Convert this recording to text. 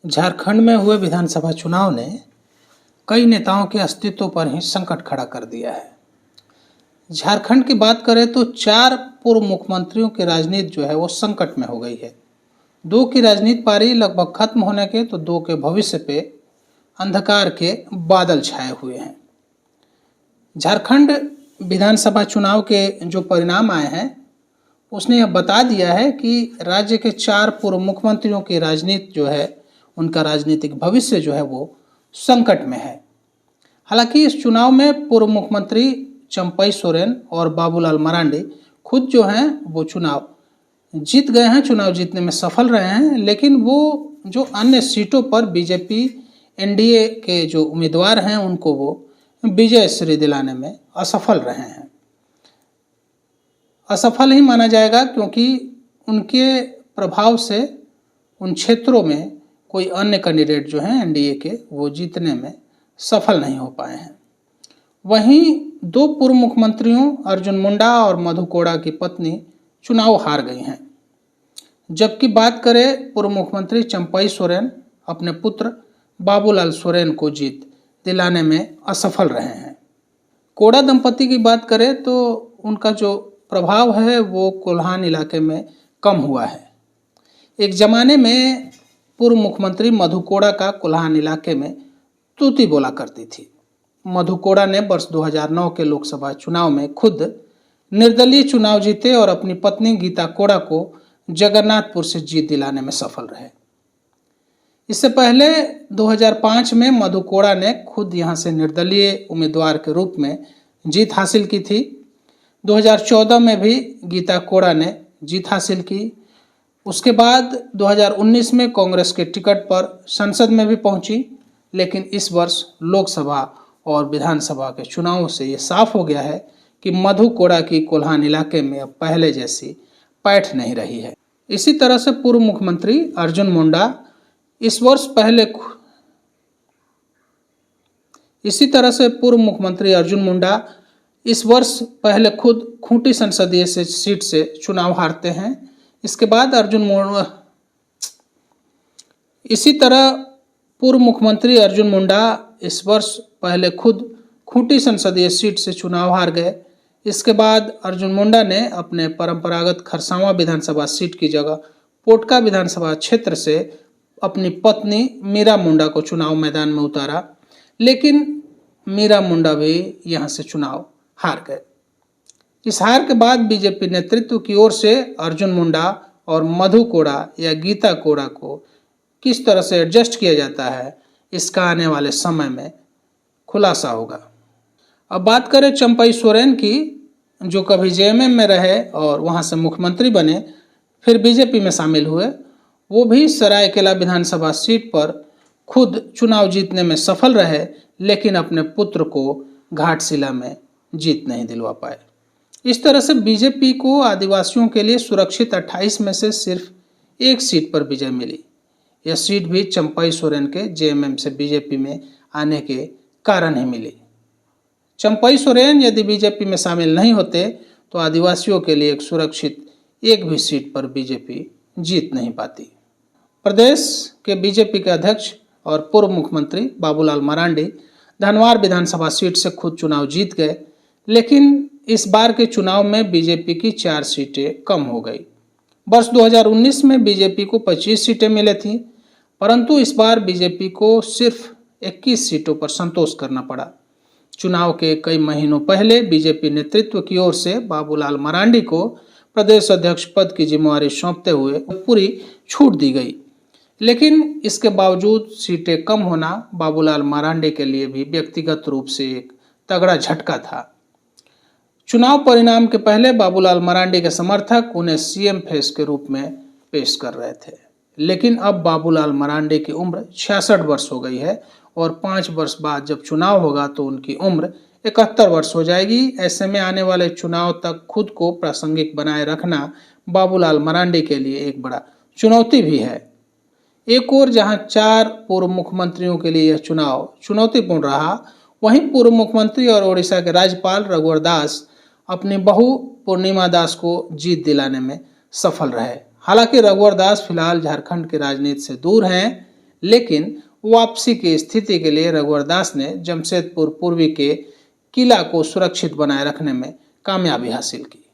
झारखंड में हुए विधानसभा चुनाव ने कई नेताओं के अस्तित्व पर ही संकट खड़ा कर दिया है। झारखंड की बात करें तो 4 पूर्व मुख्यमंत्रियों की राजनीति जो है वो संकट में हो गई है। 2 की राजनीति पारी लगभग खत्म होने के तो 2 के भविष्य पे अंधकार के बादल छाए हुए हैं। झारखंड विधानसभा चुनाव के जो परिणाम आए हैं उसने यह बता दिया है कि राज्य के 4 पूर्व मुख्यमंत्रियों की राजनीति जो है उनका राजनीतिक भविष्य जो है वो संकट में है। हालांकि इस चुनाव में पूर्व मुख्यमंत्री चंपई सोरेन और बाबूलाल मरांडी खुद जो हैं वो चुनाव जीत गए हैं, चुनाव जीतने में सफल रहे हैं, लेकिन वो जो अन्य सीटों पर बीजेपी एनडीए के जो उम्मीदवार हैं उनको वो विजय श्री दिलाने में असफल रहे हैं। असफल ही माना जाएगा क्योंकि उनके प्रभाव से उन क्षेत्रों में कोई अन्य कैंडिडेट जो हैं एनडीए के वो जीतने में सफल नहीं हो पाए हैं। वहीं 2 पूर्व मुख्यमंत्रियों अर्जुन मुंडा और मधु कोड़ा की पत्नी चुनाव हार गई हैं, जबकि बात करें पूर्व मुख्यमंत्री चंपई सोरेन अपने पुत्र बाबूलाल सोरेन को जीत दिलाने में असफल रहे हैं। कोड़ा दंपति की बात करें तो उनका जो प्रभाव है वो कोल्हान इलाके में कम हुआ है। एक जमाने में पूर्व मुख्यमंत्री मधु कोड़ा का कोल्हान इलाके में तूती बोला करती थी। मधु कोड़ा ने वर्ष 2009 के लोकसभा चुनाव में खुद निर्दलीय चुनाव जीते और अपनी पत्नी गीता कोड़ा को जगन्नाथपुर से जीत दिलाने में सफल रहे। इससे पहले 2005 में मधु कोड़ा ने खुद यहां से निर्दलीय उम्मीदवार के रूप में जीत हासिल की थी। 2014 में भी गीता कोड़ा ने जीत हासिल की। उसके बाद 2019 में कांग्रेस के टिकट पर संसद में भी पहुंची, लेकिन इस वर्ष लोकसभा और विधानसभा के चुनावों से ये साफ हो गया है कि मधु कोड़ा की कोल्हान इलाके में अब पहले जैसी पैठ नहीं रही है। इसी तरह से पूर्व मुख्यमंत्री अर्जुन मुंडा इस वर्ष पहले खुद खूंटी संसदीय सीट से चुनाव हारते हैं। इसी तरह पूर्व मुख्यमंत्री अर्जुन मुंडा इस वर्ष पहले खुद खूंटी संसदीय सीट से चुनाव हार गए। इसके बाद अर्जुन मुंडा ने अपने परंपरागत खरसावां विधानसभा सीट की जगह पोटका विधानसभा क्षेत्र से अपनी पत्नी मीरा मुंडा को चुनाव मैदान में उतारा, लेकिन मीरा मुंडा भी यहां से चुनाव हार गए। इस हार के बाद बीजेपी नेतृत्व की ओर से अर्जुन मुंडा और मधु कोड़ा या गीता कोड़ा को किस तरह से एडजस्ट किया जाता है, इसका आने वाले समय में खुलासा होगा। अब बात करें चंपई सोरेन की, जो कभी जेएमएम में रहे और वहां से मुख्यमंत्री बने, फिर बीजेपी में शामिल हुए। वो भी सरायकेला विधानसभा सीट पर खुद चुनाव जीतने में सफल रहे, लेकिन अपने पुत्र को घाटशिला में जीत नहीं दिलवा पाए। इस तरह से बीजेपी को आदिवासियों के लिए सुरक्षित 28 में से सिर्फ 1 सीट पर विजय मिली। यह सीट भी चंपई सोरेन के जेएमएम से बीजेपी में आने के कारण ही मिली। चंपई सोरेन यदि बीजेपी में शामिल नहीं होते तो आदिवासियों के लिए एक सुरक्षित 1 भी सीट पर बीजेपी जीत नहीं पाती। प्रदेश के बीजेपी के अध्यक्ष और पूर्व मुख्यमंत्री बाबूलाल मरांडी धनवार विधानसभा सीट से खुद चुनाव जीत गए, लेकिन इस बार के चुनाव में बीजेपी की 4 सीटें कम हो गई। वर्ष 2019 में बीजेपी को 25 सीटें मिली थी, परंतु इस बार बीजेपी को सिर्फ 21 सीटों पर संतोष करना पड़ा। चुनाव के कई महीनों पहले बीजेपी नेतृत्व की ओर से बाबूलाल मरांडी को प्रदेश अध्यक्ष पद की जिम्मेवारी सौंपते हुए पूरी छूट दी गई, लेकिन इसके बावजूद सीटें कम होना बाबूलाल मरांडी के लिए भी व्यक्तिगत रूप से एक तगड़ा झटका था। चुनाव परिणाम के पहले बाबूलाल मरांडी के समर्थक उन्हें सीएम फेस के रूप में पेश कर रहे थे, लेकिन अब बाबूलाल मरांडी की उम्र 66 वर्ष हो गई है और 5 वर्ष बाद जब चुनाव होगा तो उनकी उम्र 71 वर्ष हो जाएगी। ऐसे में आने वाले चुनाव तक खुद को प्रासंगिक बनाए रखना बाबूलाल मरांडी के लिए एक बड़ा चुनौती भी है। एक ओर जहां 4 पूर्व मुख्यमंत्रियों के लिए यह चुनाव चुनौतीपूर्ण रहा, वहीं पूर्व मुख्यमंत्री और ओडिशा के राज्यपाल रघुवर दास अपनी बहू पूर्णिमा दास को जीत दिलाने में सफल रहे। हालांकि रघुवर दास फिलहाल झारखंड की राजनीति से दूर हैं, लेकिन वापसी की स्थिति के लिए रघुवर दास ने जमशेदपुर पूर्वी के किला को सुरक्षित बनाए रखने में कामयाबी हासिल की।